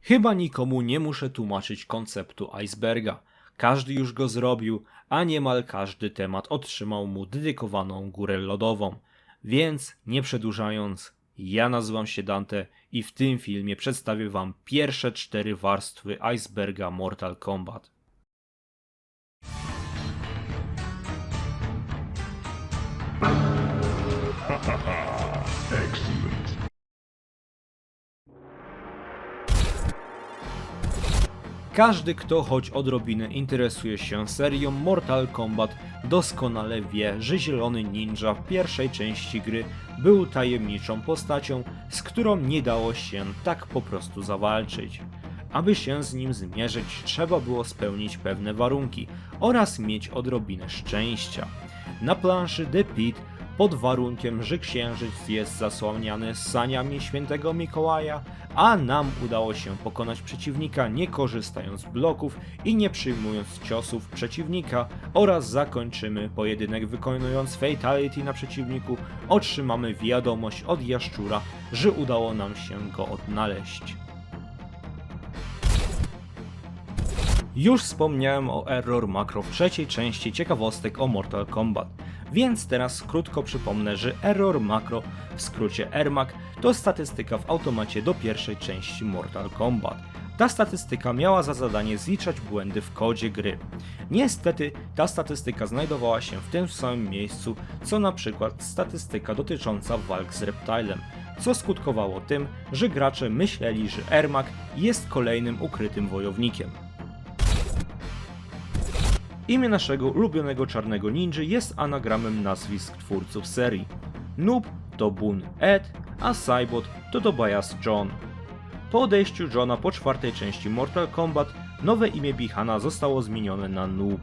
Chyba nikomu nie muszę tłumaczyć konceptu iceberga. Każdy już go zrobił, a niemal każdy temat otrzymał mu dedykowaną górę lodową. Więc nie przedłużając, ja nazywam się Dante i w tym filmie przedstawię wam pierwsze 4 warstwy iceberga Mortal Kombat. Excellent. Każdy, kto choć odrobinę interesuje się serią Mortal Kombat, doskonale wie, że Zielony Ninja w pierwszej części gry był tajemniczą postacią, z którą nie dało się tak po prostu zawalczyć. Aby się z nim zmierzyć, trzeba było spełnić pewne warunki oraz mieć odrobinę szczęścia. Na planszy The Pit, pod warunkiem, że księżyc jest zasłaniany saniami świętego Mikołaja, a nam udało się pokonać przeciwnika nie korzystając z bloków i nie przyjmując ciosów przeciwnika oraz zakończymy pojedynek wykonując fatality na przeciwniku, otrzymamy wiadomość od Jaszczura, że udało nam się go odnaleźć. Już wspomniałem o Error Macro w trzeciej części ciekawostek o Mortal Kombat, więc teraz krótko przypomnę, że Error Macro, w skrócie Ermac, to statystyka w automacie do pierwszej części Mortal Kombat. Ta statystyka miała za zadanie zliczać błędy w kodzie gry. Niestety ta statystyka znajdowała się w tym samym miejscu, co na przykład statystyka dotycząca walk z Reptilem, co skutkowało tym, że gracze myśleli, że Ermac jest kolejnym ukrytym wojownikiem. Imię naszego ulubionego czarnego ninja jest anagramem nazwisk twórców serii. Noob to Boon Ed, a Saibot to Tobias John. Po odejściu Johna po czwartej części Mortal Kombat, nowe imię Bihana zostało zmienione na Noob.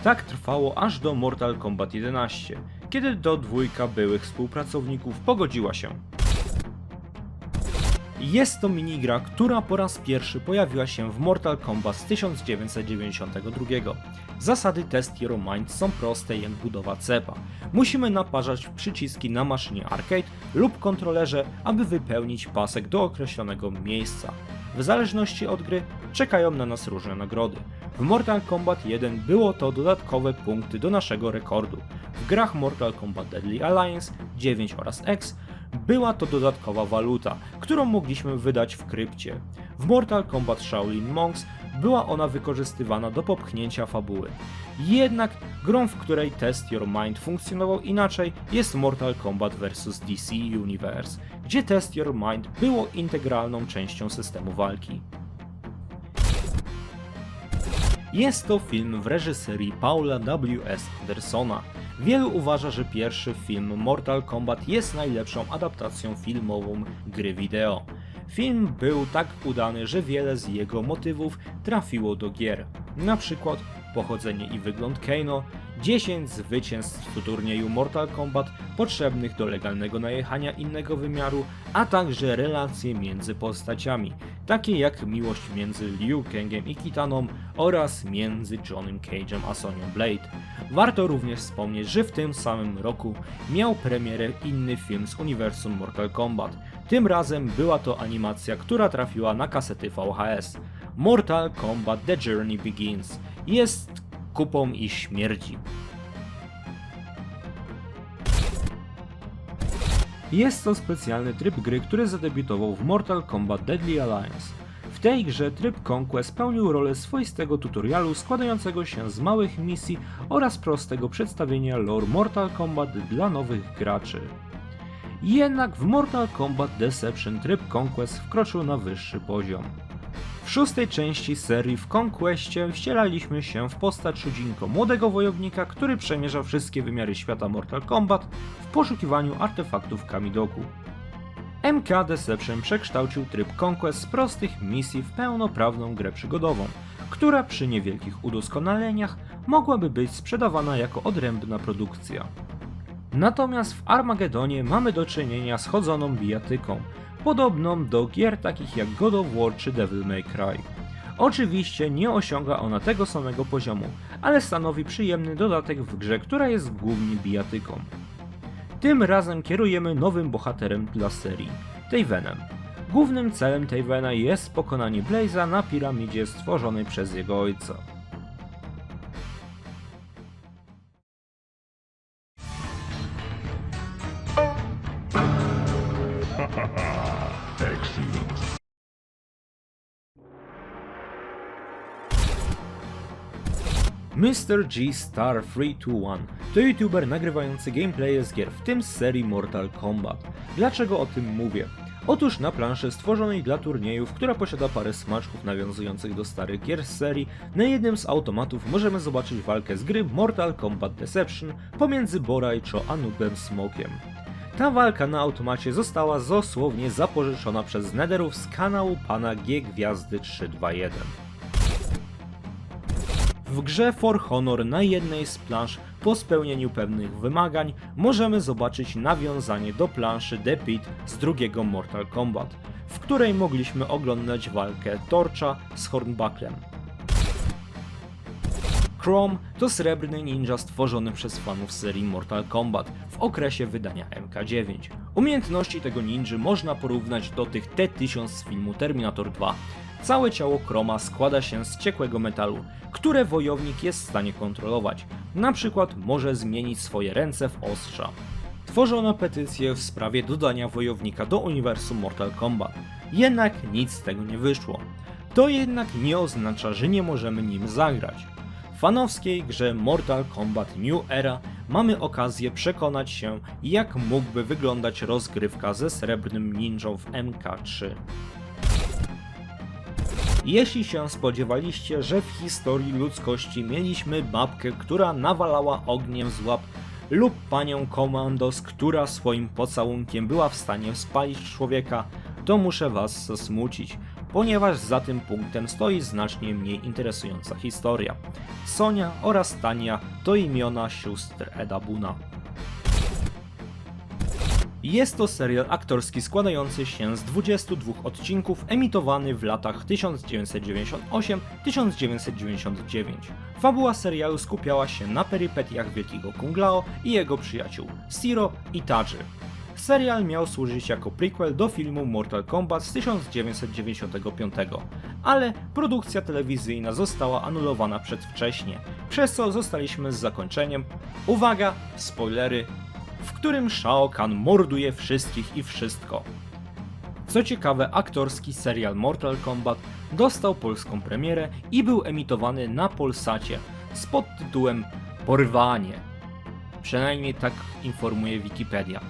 Tak trwało aż do Mortal Kombat 11, kiedy to dwójka byłych współpracowników pogodziła się. Jest to minigra, która po raz pierwszy pojawiła się w Mortal Kombat z 1992. Zasady Test Your Mind są proste jak budowa cepa. Musimy naparzać przyciski na maszynie arcade lub kontrolerze, aby wypełnić pasek do określonego miejsca. W zależności od gry czekają na nas różne nagrody. W Mortal Kombat 1 było to dodatkowe punkty do naszego rekordu. W grach Mortal Kombat Deadly Alliance 9 oraz X była to dodatkowa waluta, którą mogliśmy wydać w krypcie. W Mortal Kombat Shaolin Monks była ona wykorzystywana do popchnięcia fabuły. Jednak grą, w której Test Your Mind funkcjonował inaczej, jest Mortal Kombat vs DC Universe, gdzie Test Your Mind było integralną częścią systemu walki. Jest to film w reżyserii Paula W.S. Andersona. Wielu uważa, że pierwszy film Mortal Kombat jest najlepszą adaptacją filmową gry wideo. Film był tak udany, że wiele z jego motywów trafiło do gier. Na przykład pochodzenie i wygląd Kano, 10 zwycięstw w turnieju Mortal Kombat potrzebnych do legalnego najechania innego wymiaru, a także relacje między postaciami, takie jak miłość między Liu Kangiem i Kitaną oraz między Johnnym Cage'em a Sonią Blade. Warto również wspomnieć, że w tym samym roku miał premierę inny film z uniwersum Mortal Kombat. Tym razem była to animacja, która trafiła na kasety VHS. Mortal Kombat The Journey Begins jest kupą i śmierci. Jest to specjalny tryb gry, który zadebiutował w Mortal Kombat Deadly Alliance. W tej grze tryb Conquest pełnił rolę swoistego tutorialu składającego się z małych misji oraz prostego przedstawienia lore Mortal Kombat dla nowych graczy. Jednak w Mortal Kombat Deception tryb Conquest wkroczył na wyższy poziom. W szóstej części serii w Conquestie wcielaliśmy się w postać Shujinko, młodego wojownika, który przemierza wszystkie wymiary świata Mortal Kombat w poszukiwaniu artefaktów Kamidoku. MK Deception przekształcił tryb Conquest z prostych misji w pełnoprawną grę przygodową, która przy niewielkich udoskonaleniach mogłaby być sprzedawana jako odrębna produkcja. Natomiast w Armagedonie mamy do czynienia z chodzoną bijatyką, podobną do gier takich jak God of War czy Devil May Cry. Oczywiście nie osiąga ona tego samego poziomu, ale stanowi przyjemny dodatek w grze, która jest głównie bijatyką. Tym razem kierujemy nowym bohaterem dla serii, Tavenem. Głównym celem Tavena jest pokonanie Blaze'a na piramidzie stworzonej przez jego ojca. Mr. G Star 321 to youtuber nagrywający gameplaye z gier, w tym z serii Mortal Kombat. Dlaczego o tym mówię? Otóż na planszy stworzonej dla turniejów, która posiada parę smaczków nawiązujących do starych gier z serii, na jednym z automatów możemy zobaczyć walkę z gry Mortal Kombat Deception pomiędzy Borajczo a Noobem Smokiem. Ta walka na automacie została dosłownie zapożyczona przez Netherów z kanału pana G Gwiazdy 321. W grze For Honor na jednej z plansz po spełnieniu pewnych wymagań możemy zobaczyć nawiązanie do planszy The Pit z drugiego Mortal Kombat, w której mogliśmy oglądać walkę Torcha z Hornbucklem. Chrome to srebrny ninja stworzony przez fanów serii Mortal Kombat w okresie wydania MK9. Umiejętności tego ninja można porównać do tych T-1000 z filmu Terminator 2. Całe ciało Chroma składa się z ciekłego metalu, które wojownik jest w stanie kontrolować. Na przykład może zmienić swoje ręce w ostrza. Tworzono petycję w sprawie dodania wojownika do uniwersum Mortal Kombat, jednak nic z tego nie wyszło. To jednak nie oznacza, że nie możemy nim zagrać. W fanowskiej grze Mortal Kombat New Era mamy okazję przekonać się, jak mógłby wyglądać rozgrywka ze srebrnym ninją w MK3. Jeśli się spodziewaliście, że w historii ludzkości mieliśmy babkę, która nawalała ogniem z łap, lub panią komandos, która swoim pocałunkiem była w stanie spalić człowieka, to muszę was zasmucić, ponieważ za tym punktem stoi znacznie mniej interesująca historia. Sonia oraz Tania to imiona sióstr Eda Boona. Jest to serial aktorski składający się z 22 odcinków, emitowany w latach 1998-1999. Fabuła serialu skupiała się na perypetiach Wielkiego Kung Lao i jego przyjaciół, Zero i Tadży. Serial miał służyć jako prequel do filmu Mortal Kombat z 1995, ale produkcja telewizyjna została anulowana przedwcześnie, przez co zostaliśmy z zakończeniem, uwaga, spoilery, w którym Shao Kahn morduje wszystkich i wszystko. Co ciekawe, aktorski serial Mortal Kombat dostał polską premierę i był emitowany na Polsacie z podtytułem Porwanie. Przynajmniej tak informuje Wikipedia.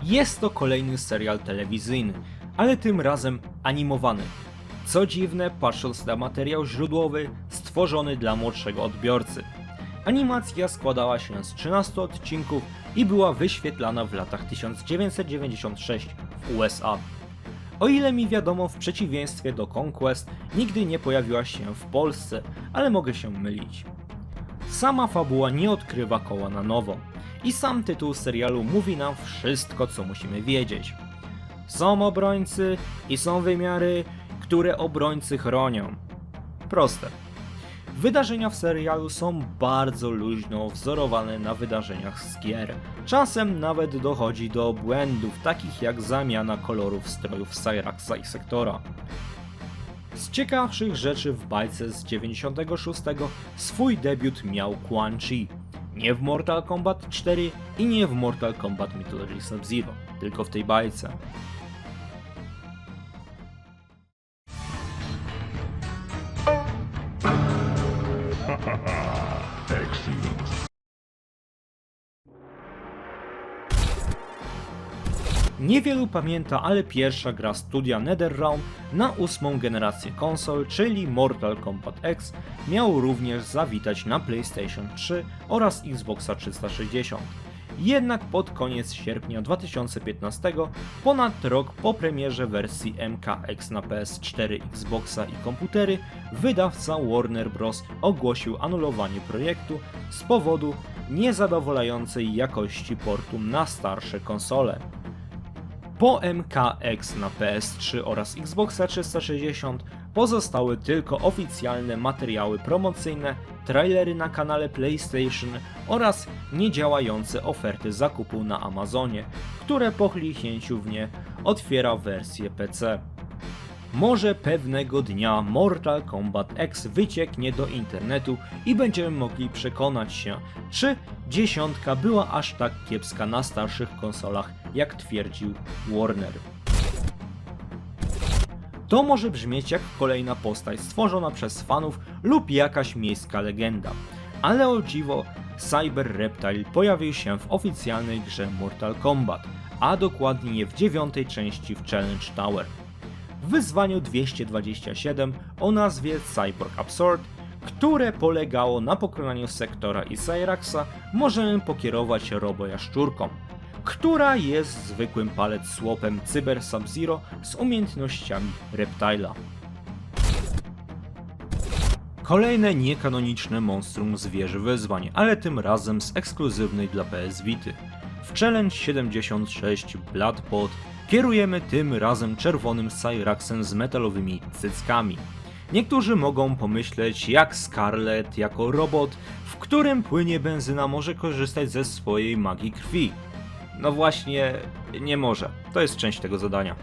Jest to kolejny serial telewizyjny, ale tym razem animowany. Co dziwne, patrząc na materiał źródłowy stworzony dla młodszego odbiorcy. Animacja składała się z 13 odcinków i była wyświetlana w latach 1996 w USA. O ile mi wiadomo, w przeciwieństwie do Conquest nigdy nie pojawiła się w Polsce, ale mogę się mylić. Sama fabuła nie odkrywa koła na nowo i sam tytuł serialu mówi nam wszystko, co musimy wiedzieć. Są obrońcy i są wymiary, które obrońcy chronią. Proste. Wydarzenia w serialu są bardzo luźno wzorowane na wydarzeniach z gier. Czasem nawet dochodzi do błędów, takich jak zamiana kolorów strojów Cyraxa i Sektora. Z ciekawszych rzeczy w bajce z 96 swój debiut miał Quan Chi. Nie w Mortal Kombat 4 i nie w Mortal Kombat Mythology Sub-Zero, tylko w tej bajce. Niewielu pamięta, ale pierwsza gra studia NetherRealm na 8. generację konsol, czyli Mortal Kombat X, miał również zawitać na PlayStation 3 oraz Xboxa 360. Jednak pod koniec sierpnia 2015, ponad rok po premierze wersji MKX na PS4, Xboxa i komputery, wydawca Warner Bros. Ogłosił anulowanie projektu z powodu niezadowalającej jakości portu na starsze konsole. Po MKX na PS3 oraz Xboxa 360 Pozostały tylko oficjalne materiały promocyjne, trailery na kanale PlayStation oraz niedziałające oferty zakupu na Amazonie, które po kliknięciu w nie otwiera wersję PC. Może pewnego dnia Mortal Kombat X wycieknie do internetu i będziemy mogli przekonać się, czy dziesiątka była aż tak kiepska na starszych konsolach, jak twierdził Warner. To może brzmieć jak kolejna postać stworzona przez fanów lub jakaś miejska legenda, ale o dziwo Cyber Reptile pojawił się w oficjalnej grze Mortal Kombat, a dokładnie w 9. części w Challenge Tower. W wyzwaniu 227 o nazwie Cyborg Absurd, które polegało na pokonaniu Sektora i Cyraxa, możemy pokierować robojaszczurką, która jest zwykłym palec-słopem Cyber Sub-Zero z umiejętnościami Reptile'a. Kolejne niekanoniczne monstrum z wieży wyzwań, ale tym razem z ekskluzywnej dla PS Vity. W Challenge 76 Bloodpot kierujemy tym razem czerwonym Cyraxem z metalowymi cyckami. Niektórzy mogą pomyśleć, jak Scarlet jako robot, w którym płynie benzyna, może korzystać ze swojej magii krwi. No właśnie, nie może. To jest część tego zadania.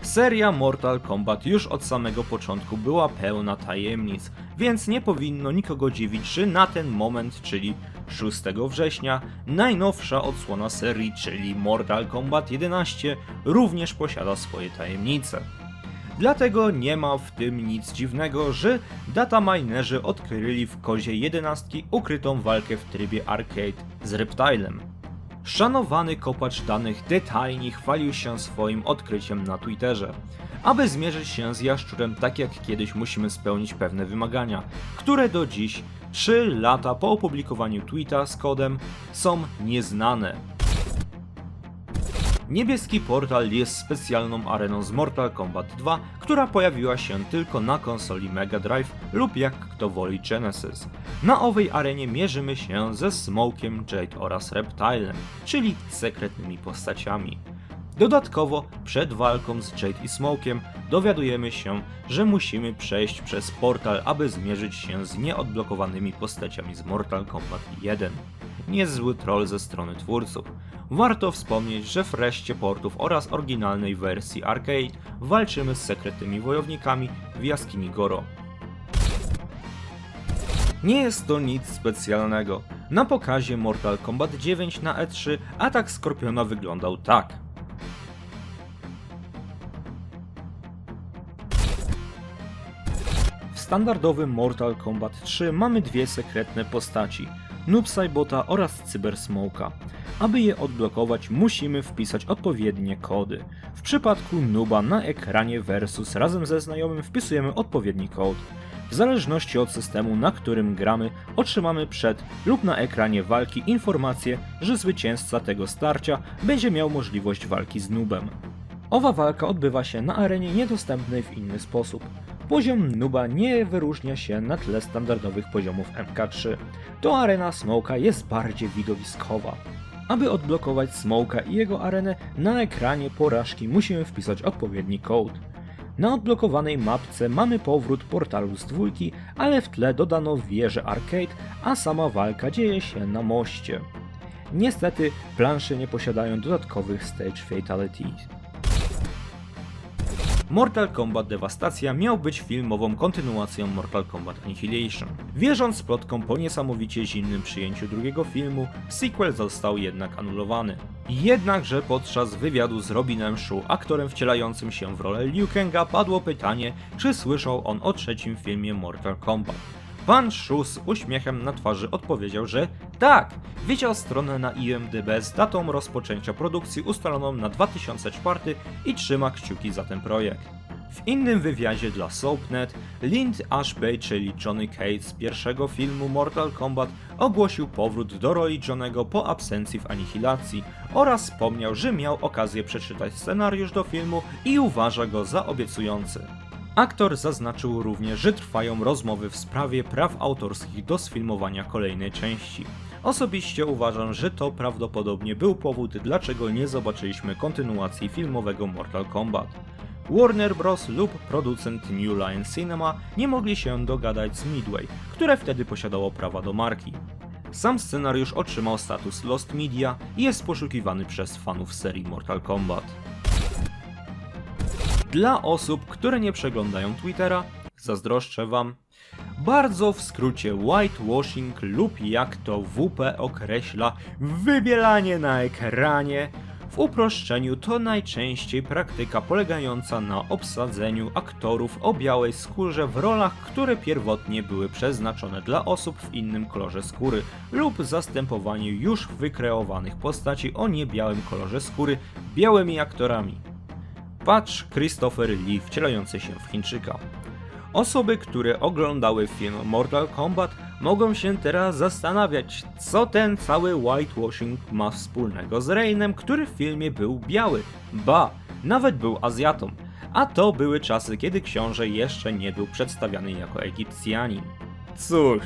Seria Mortal Kombat już od samego początku była pełna tajemnic, więc nie powinno nikogo dziwić, że na ten moment, czyli 6 września, najnowsza odsłona serii, czyli Mortal Kombat 11, również posiada swoje tajemnice. Dlatego nie ma w tym nic dziwnego, że dataminerzy odkryli w kodzie 11 ukrytą walkę w trybie arcade z Reptilem. Szanowany kopacz danych The Tiny chwalił się swoim odkryciem na Twitterze. Aby zmierzyć się z jaszczurem tak jak kiedyś, musimy spełnić pewne wymagania, które do dziś, 3 lata po opublikowaniu tweeta z kodem, są nieznane. Niebieski portal jest specjalną areną z Mortal Kombat 2, która pojawiła się tylko na konsoli Mega Drive lub jak kto woli Genesis. Na owej arenie mierzymy się ze Smokiem, Jade oraz Reptilem, czyli sekretnymi postaciami. Dodatkowo przed walką z Jade i Smokiem dowiadujemy się, że musimy przejść przez portal, aby zmierzyć się z nieodblokowanymi postaciami z Mortal Kombat 1. Niezły troll ze strony twórców. Warto wspomnieć, że w reszcie portów oraz oryginalnej wersji arcade walczymy z sekretnymi wojownikami w jaskini Goro. Nie jest to nic specjalnego. Na pokazie Mortal Kombat 9 na E3 atak Skorpiona wyglądał tak. W standardowym Mortal Kombat 3 mamy dwie sekretne postaci, Noob Saibota oraz Cyber Smoka. Aby je odblokować, musimy wpisać odpowiednie kody. W przypadku Nooba na ekranie versus razem ze znajomym wpisujemy odpowiedni kod. W zależności od systemu, na którym gramy, otrzymamy przed lub na ekranie walki informację, że zwycięzca tego starcia będzie miał możliwość walki z Noobem. Owa walka odbywa się na arenie niedostępnej w inny sposób. Poziom Nooba nie wyróżnia się na tle standardowych poziomów MK3. To arena Smoka jest bardziej widowiskowa. Aby odblokować Smoka i jego arenę, na ekranie porażki musimy wpisać odpowiedni kod. Na odblokowanej mapce mamy powrót portalu z dwójki, ale w tle dodano wieżę arcade, a sama walka dzieje się na moście. Niestety plansze nie posiadają dodatkowych stage fatalities. Mortal Kombat Dewastacja miał być filmową kontynuacją Mortal Kombat Annihilation. Wierząc plotkom po niesamowicie zimnym przyjęciu drugiego filmu, sequel został jednak anulowany. Jednakże podczas wywiadu z Robinem Shu, aktorem wcielającym się w rolę Liu Kanga, padło pytanie, czy słyszał on o trzecim filmie Mortal Kombat. Pan Shu z uśmiechem na twarzy odpowiedział, że tak, widział stronę na IMDb z datą rozpoczęcia produkcji ustaloną na 2004 i trzyma kciuki za ten projekt. W innym wywiadzie dla Soapnet, Lind Ashby, czyli Johnny Cage z pierwszego filmu Mortal Kombat, ogłosił powrót do roli Johnego po absencji w Anihilacji oraz wspomniał, że miał okazję przeczytać scenariusz do filmu i uważa go za obiecujący. Aktor zaznaczył również, że trwają rozmowy w sprawie praw autorskich do sfilmowania kolejnej części. Osobiście uważam, że to prawdopodobnie był powód, dlaczego nie zobaczyliśmy kontynuacji filmowego Mortal Kombat. Warner Bros. Lub producent New Line Cinema nie mogli się dogadać z Midway, które wtedy posiadało prawa do marki. Sam scenariusz otrzymał status Lost Media i jest poszukiwany przez fanów serii Mortal Kombat. Dla osób, które nie przeglądają Twittera, zazdroszczę wam. Bardzo w skrócie whitewashing lub jak to WP określa, wybielanie na ekranie. W uproszczeniu to najczęściej praktyka polegająca na obsadzeniu aktorów o białej skórze w rolach, które pierwotnie były przeznaczone dla osób w innym kolorze skóry lub zastępowaniu już wykreowanych postaci o niebiałym kolorze skóry białymi aktorami. Patrz Christopher Lee wcielający się w Chińczyka. Osoby, które oglądały film Mortal Kombat, mogą się teraz zastanawiać, co ten cały whitewashing ma wspólnego z Rainem, który w filmie był biały. Ba, nawet był Azjatą. A to były czasy, kiedy książę jeszcze nie był przedstawiany jako Egipcjanin. Cóż,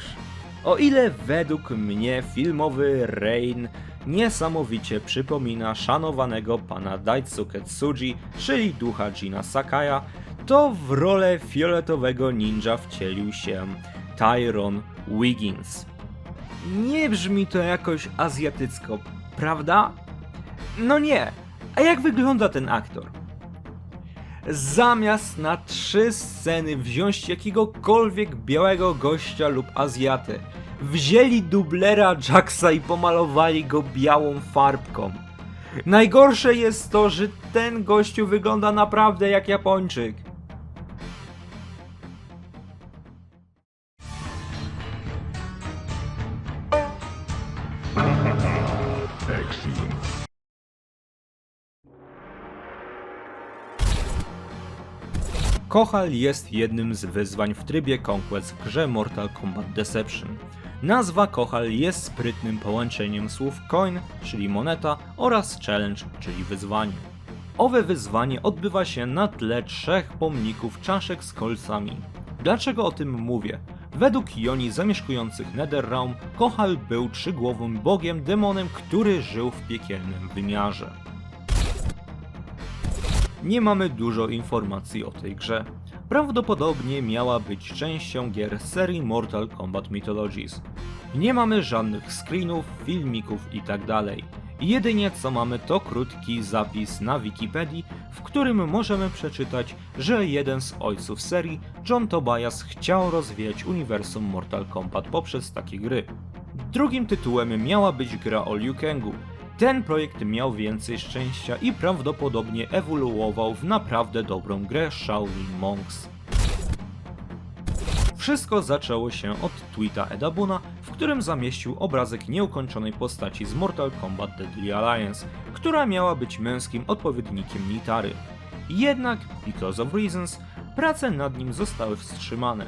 o ile według mnie filmowy Rain niesamowicie przypomina szanowanego pana Daisuke Tsuji, czyli ducha Jina Sakaya, to w rolę fioletowego ninja wcielił się Tyrone Wiggins. Nie brzmi to jakoś azjatycko, prawda? No nie. A jak wygląda ten aktor? Zamiast na 3 sceny wziąć jakiegokolwiek białego gościa lub Azjatę, wzięli dublera Jaxa i pomalowali go białą farbką. Najgorsze jest to, że ten gościu wygląda naprawdę jak Japończyk. Kochal jest jednym z wyzwań w trybie Conquest w grze Mortal Kombat Deception. Nazwa Kochal jest sprytnym połączeniem słów coin, czyli moneta, oraz challenge, czyli wyzwanie. Owe wyzwanie odbywa się na tle 3 pomników czaszek z kolcami. Dlaczego o tym mówię? Według Joni zamieszkujących Netherrealm, Kochal był trzygłowym bogiem demonem, który żył w piekielnym wymiarze. Nie mamy dużo informacji o tej grze. Prawdopodobnie miała być częścią gier serii Mortal Kombat Mythologies. Nie mamy żadnych screenów, filmików itd. Jedynie co mamy to krótki zapis na Wikipedii, w którym możemy przeczytać, że jeden z ojców serii, John Tobias, chciał rozwijać uniwersum Mortal Kombat poprzez takie gry. Drugim tytułem miała być gra o Liu Kangu. Ten projekt miał więcej szczęścia i prawdopodobnie ewoluował w naprawdę dobrą grę Shaolin Monks. Wszystko zaczęło się od tweeta Eda Boona, w którym zamieścił obrazek nieukończonej postaci z Mortal Kombat Deadly Alliance, która miała być męskim odpowiednikiem Nitary. Jednak, because of reasons, prace nad nim zostały wstrzymane.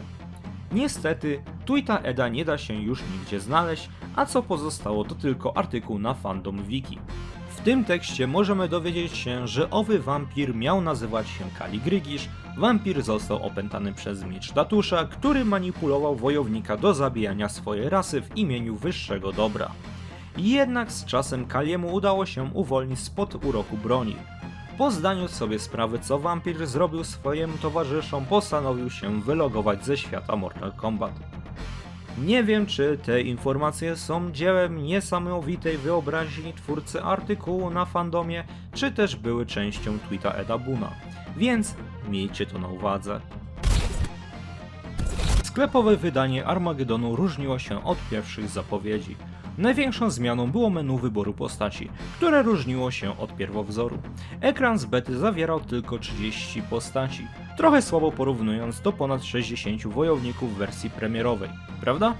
Niestety, tweeta Eda nie da się już nigdzie znaleźć, a co pozostało to tylko artykuł na Fandom Wiki. W tym tekście możemy dowiedzieć się, że owy wampir miał nazywać się Kali Grygisz. Wampir został opętany przez miecz Datusza, który manipulował wojownika do zabijania swojej rasy w imieniu wyższego dobra. Jednak z czasem Kaliemu udało się uwolnić spod uroku broni. Po zdaniu sobie sprawy, co wampir zrobił swoim towarzyszom, postanowił się wylogować ze świata Mortal Kombat. Nie wiem, czy te informacje są dziełem niesamowitej wyobraźni twórcy artykułu na fandomie, czy też były częścią tweeta Eda Boona, więc miejcie to na uwadze. Sklepowe wydanie Armagedonu różniło się od pierwszych zapowiedzi. Największą zmianą było menu wyboru postaci, które różniło się od pierwowzoru. Ekran z bety zawierał tylko 30 postaci, trochę słabo porównując do ponad 60 wojowników w wersji premierowej, prawda?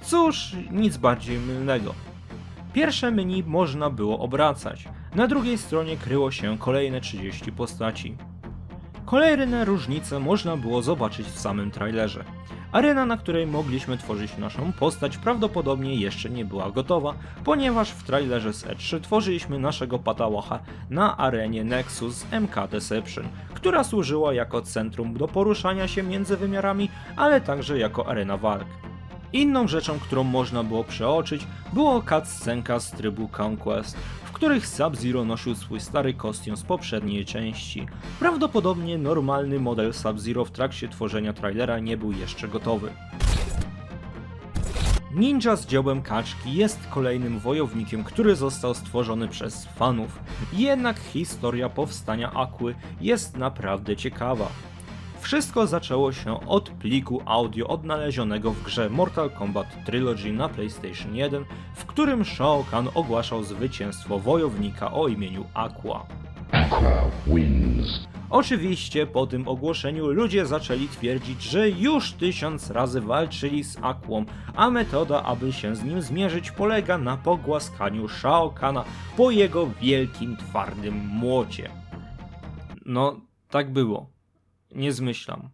Cóż, nic bardziej mylnego. Pierwsze menu można było obracać, na drugiej stronie kryło się kolejne 30 postaci. Kolejne różnice można było zobaczyć w samym trailerze. Arena, na której mogliśmy tworzyć naszą postać, prawdopodobnie jeszcze nie była gotowa, ponieważ w trailerze z E3 tworzyliśmy naszego patałacha na arenie Nexus z MK Deception, która służyła jako centrum do poruszania się między wymiarami, ale także jako arena walk. Inną rzeczą, którą można było przeoczyć, było cutscenka z trybu Conquest, w których Sub-Zero nosił swój stary kostium z poprzedniej części. Prawdopodobnie normalny model Sub-Zero w trakcie tworzenia trailera nie był jeszcze gotowy. Ninja z dziołem kaczki jest kolejnym wojownikiem, który został stworzony przez fanów. Jednak historia powstania Aquy jest naprawdę ciekawa. Wszystko zaczęło się od pliku audio odnalezionego w grze Mortal Kombat Trilogy na PlayStation 1, w którym Shao Kahn ogłaszał zwycięstwo wojownika o imieniu Aqua. Aqua wins. Oczywiście po tym ogłoszeniu ludzie zaczęli twierdzić, że już 1000 razy walczyli z Aquą, a metoda, aby się z nim zmierzyć, polega na pogłaskaniu Shao Kahna po jego wielkim, twardym młocie. No, tak było. Nie zmyślam.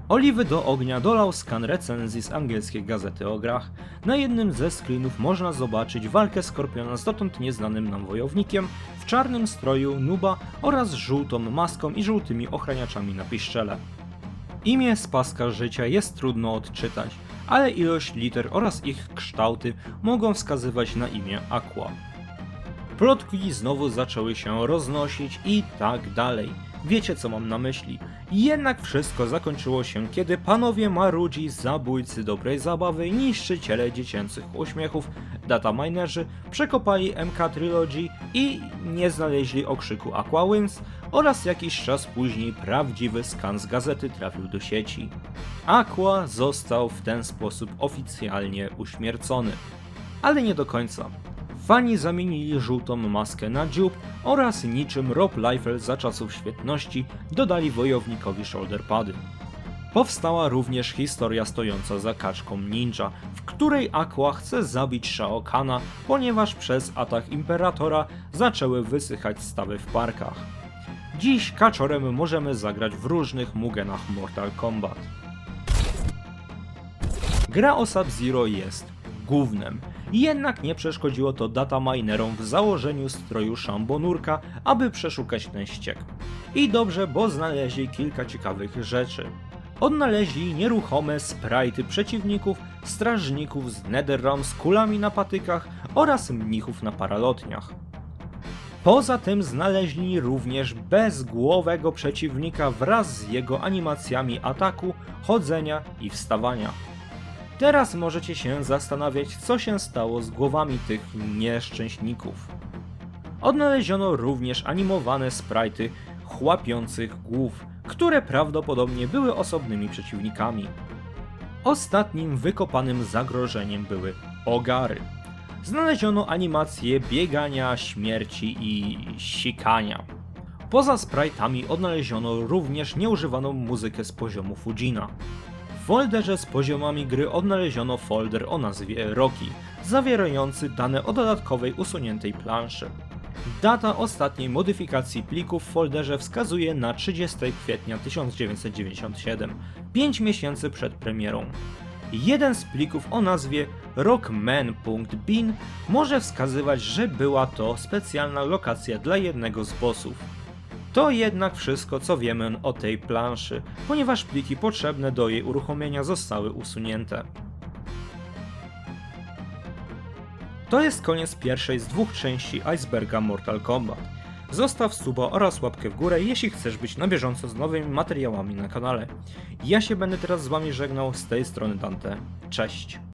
Oliwy do ognia dolał skan recenzji z angielskiej gazety o grach. Na jednym ze screenów można zobaczyć walkę Skorpiona z dotąd nieznanym nam wojownikiem w czarnym stroju Nuba oraz żółtą maską i żółtymi ochraniaczami na piszczele. Imię z paska życia jest trudno odczytać, ale ilość liter oraz ich kształty mogą wskazywać na imię Aqua. Plotki znowu zaczęły się roznosić i tak dalej. Wiecie, co mam na myśli. Jednak wszystko zakończyło się, kiedy panowie marudzi, zabójcy dobrej zabawy, niszczyciele dziecięcych uśmiechów, dataminerzy przekopali MK Trilogy i nie znaleźli okrzyku Aqua Wins oraz jakiś czas później prawdziwy skan z gazety trafił do sieci. Aqua został w ten sposób oficjalnie uśmiercony. Ale nie do końca. Fani zamienili żółtą maskę na dziób oraz niczym Rob Liefeld za czasów świetności dodali wojownikowi shoulderpady. Powstała również historia stojąca za kaczką ninja, w której Aqua chce zabić Shao Kahna, ponieważ przez atak Imperatora zaczęły wysychać stawy w parkach. Dziś kaczorem możemy zagrać w różnych mugenach Mortal Kombat. Gra o Sub-Zero jest gównem. Jednak nie przeszkodziło to dataminerom w założeniu stroju Szambonurka, aby przeszukać ten ściek. I dobrze, bo znaleźli kilka ciekawych rzeczy. Odnaleźli nieruchome sprite'y przeciwników, strażników z Netherrealm z kulami na patykach oraz mnichów na paralotniach. Poza tym znaleźli również bezgłowego przeciwnika wraz z jego animacjami ataku, chodzenia i wstawania. Teraz możecie się zastanawiać, co się stało z głowami tych nieszczęśników. Odnaleziono również animowane sprite'y chłapiących głów, które prawdopodobnie były osobnymi przeciwnikami. Ostatnim wykopanym zagrożeniem były ogary. Znaleziono animacje biegania, śmierci i sikania. Poza sprite'ami odnaleziono również nieużywaną muzykę z poziomu Fujina. W folderze z poziomami gry odnaleziono folder o nazwie Rocky, zawierający dane o dodatkowej usuniętej planszy. Data ostatniej modyfikacji plików w folderze wskazuje na 30 kwietnia 1997, 5 miesięcy przed premierą. Jeden z plików o nazwie rockman.bin może wskazywać, że była to specjalna lokacja dla jednego z bossów. To jednak wszystko, co wiemy o tej planszy, ponieważ pliki potrzebne do jej uruchomienia zostały usunięte. To jest koniec pierwszej z dwóch części Iceberga Mortal Kombat. Zostaw suba oraz łapkę w górę, jeśli chcesz być na bieżąco z nowymi materiałami na kanale. Ja się będę teraz z wami żegnał, z tej strony Dante. Cześć!